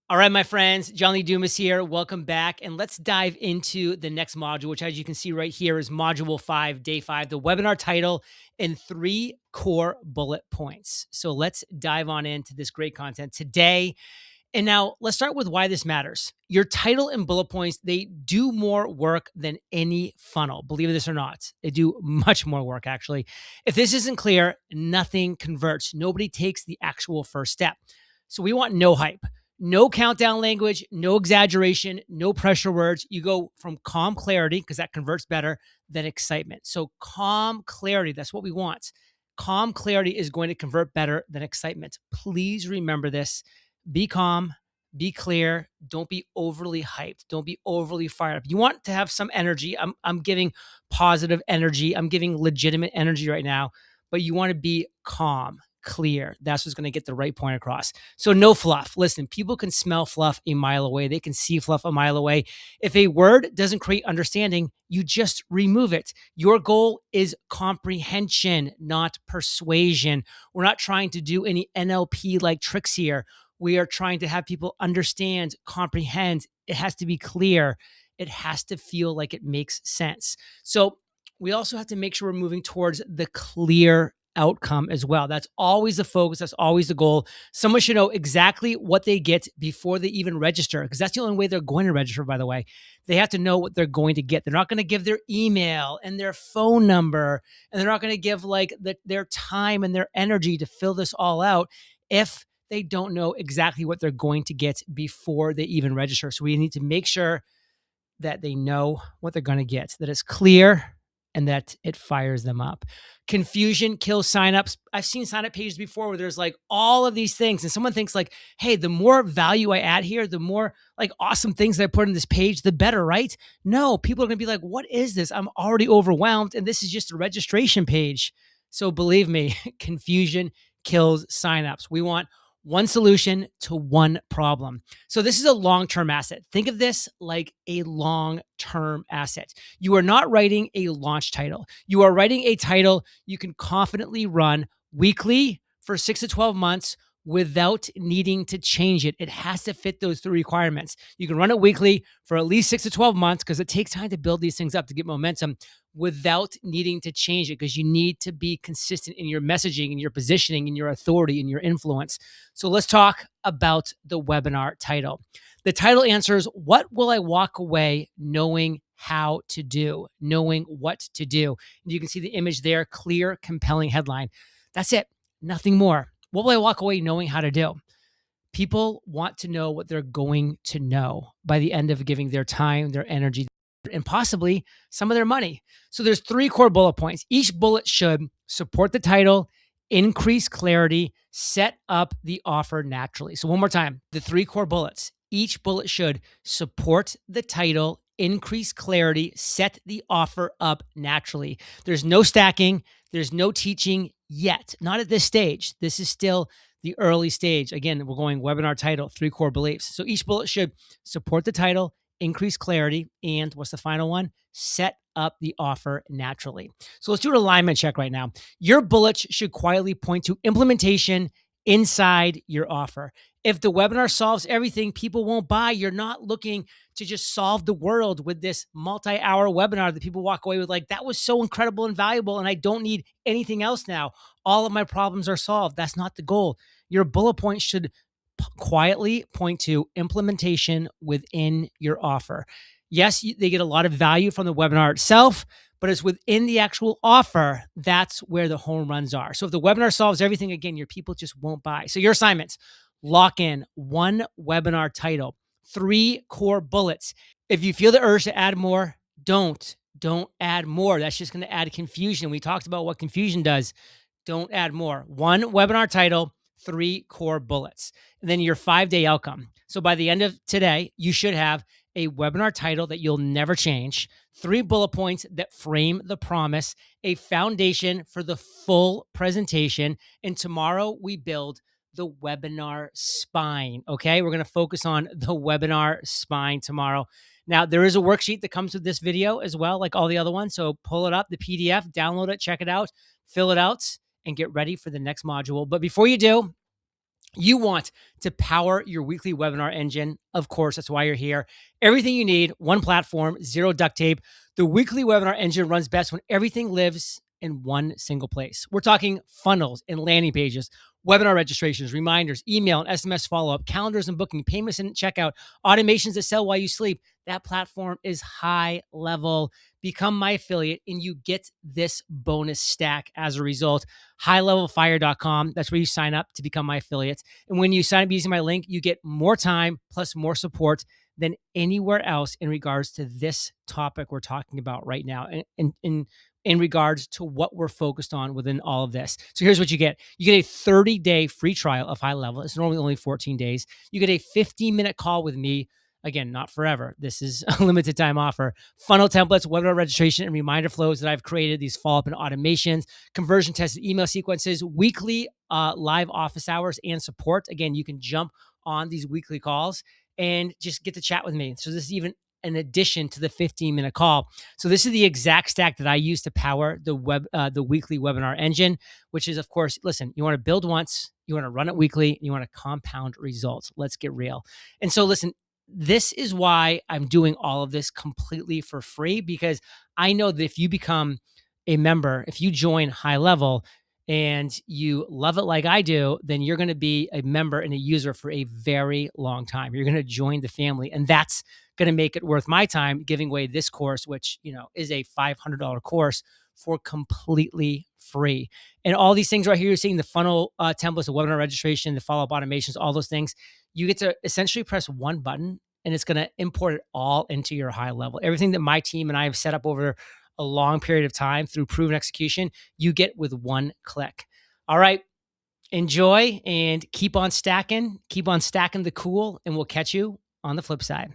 All right, my friends, John Lee Dumas here. Welcome back. And let's dive into the next module, which, as you can see right here, is Module 5, Day 5, the webinar title and 3 core bullet points. So let's dive on into this great content today. And now let's start with why this matters. Your title and bullet points, they do more work than any funnel. Believe this or not, they do much more work, actually. If this isn't clear, nothing converts. Nobody takes the actual first step. So we want no hype, no countdown language, no exaggeration, no pressure words. You go from calm clarity, because that converts better than excitement. So calm clarity, that's what we want. Calm clarity is going to convert better than excitement. Please remember this. Be calm, be clear. Don't be overly hyped. Don't be overly fired up. You want to have some energy. I'm giving positive energy. I'm giving legitimate energy right now, but you want to be calm, clear. That's what's going to get the right point across. So no fluff. Listen, people can smell fluff a mile away. They can see fluff a mile away. If a word doesn't create understanding, you just remove it. Your goal is comprehension, not persuasion. We're not trying to do any NLP like tricks here. We are trying to have people understand, comprehend. It has to be clear. It has to feel like it makes sense. So we also have to make sure we're moving towards the clear outcome as well. That's always the focus. That's always the goal. Someone should know exactly what they get before they even register, because that's the only way they're going to register, by the way. They have to know what they're going to get. They're not going to give their email and their phone number, and they're not going to give like their time and their energy to fill this all out if they don't know exactly what they're going to get before they even register. So we need to make sure that they know what they're going to get, that it's clear, and that it fires them up. Confusion kills signups. I've seen signup pages before where there's like all of these things, and someone thinks like, hey, the more value I add here, the more like awesome things that I put in this page, the better, right? No, people are going to be like, what is this? I'm already overwhelmed, and this is just a registration page. So believe me, confusion kills signups. We want one solution to one problem. So this is a long-term asset. Think of this like a long-term asset. You are not writing a launch title. You are writing a title you can confidently run weekly for 6 to 12 months without needing to change it. It has to fit those 3 requirements. You can run it weekly for at least 6 to 12 months, because it takes time to build these things up to get momentum, without needing to change it, because you need to be consistent in your messaging, in your positioning, in your authority, in your influence. So let's talk about the webinar title. The title answers, what will I walk away knowing how to do, knowing what to do? And you can see the image there, clear, compelling headline. That's it, nothing more. What will I walk away knowing how to do? People want to know what they're going to know by the end of giving their time, their energy, and possibly some of their money. So there's 3 core bullet points. Each bullet should support the title, increase clarity, set up the offer naturally. So one more time, the 3 core bullets. Each bullet should support the title, increase clarity, set the offer up naturally. There's no stacking. There's no teaching yet. Not at this stage. This is still the early stage. Again, we're going webinar title, 3 core beliefs. So each bullet should support the title, increase clarity, and what's the final one? Set up the offer naturally. So let's do an alignment check right now. Your bullets should quietly point to implementation inside your offer. If the webinar solves everything, people won't buy. You're not looking to just solve the world with this multi-hour webinar that people walk away with like, that was so incredible and valuable, and I don't need anything else now. All of my problems are solved. That's not the goal. Your bullet points should quietly point to implementation within your offer. Yes, they get a lot of value from the webinar itself, but it's within the actual offer. That's where the home runs are. So if the webinar solves everything, again, your people just won't buy. So your assignments, lock in one webinar title, 3 core bullets. If you feel the urge to add more, don't add more. That's just going to add confusion. We talked about what confusion does. Don't add more. One webinar title, 3 core bullets, and then your 5-day outcome. So by the end of today, you should have a webinar title that you'll never change, 3 bullet points that frame the promise, a foundation for the full presentation, and tomorrow we build the webinar spine, okay? We're going to focus on the webinar spine tomorrow. Now, there is a worksheet that comes with this video as well, like all the other ones, so pull it up, the PDF, download it, check it out, fill it out, and get ready for the next module. But before you do, You want to power your weekly webinar engine. Of course, that's why you're here. Everything you need, one platform, zero duct tape. The weekly webinar engine runs best when everything lives in one single place. We're talking funnels and landing pages, webinar registrations, reminders, email and SMS follow up, calendars and booking, payments and checkout, automations that sell while you sleep. That platform is high level. Become my affiliate and you get this bonus stack as a result. HighLevelFire.com. That's where you sign up to become my affiliate. And when you sign up using my link, you get more time plus more support than anywhere else in regards to this topic we're talking about right now. In regards to what we're focused on within all of this. So here's what you get. You get a 30-day free trial of High Level. It's normally only 14 days. You get a 15-minute call with me. Again, not forever. This is a limited time offer. Funnel templates, webinar registration, and reminder flows that I've created, these follow-up and automations, conversion tested email sequences, weekly live office hours, and support. Again, you can jump on these weekly calls and just get to chat with me. So this is even an addition to the 15-minute call. So this is the exact stack that I use to power the weekly webinar engine, which is, of course, listen, you want to build once, you want to run it weekly, you want to compound results. Let's get real. And so listen, this is why I'm doing all of this completely for free, because I know that if you become a member, if you join High Level and you love it like I do, then you're going to be a member and a user for a very long time. You're going to join the family, and that's going to make it worth my time giving away this course, which, is a $500 course, for completely free. And all these things right here, you're seeing the funnel templates, the webinar registration, the follow-up automations, all those things. You get to essentially press one button and it's going to import it all into your High Level. Everything that my team and I have set up over a long period of time through proven execution, you get with one click. All right. Enjoy and keep on stacking the cool, and we'll catch you on the flip side.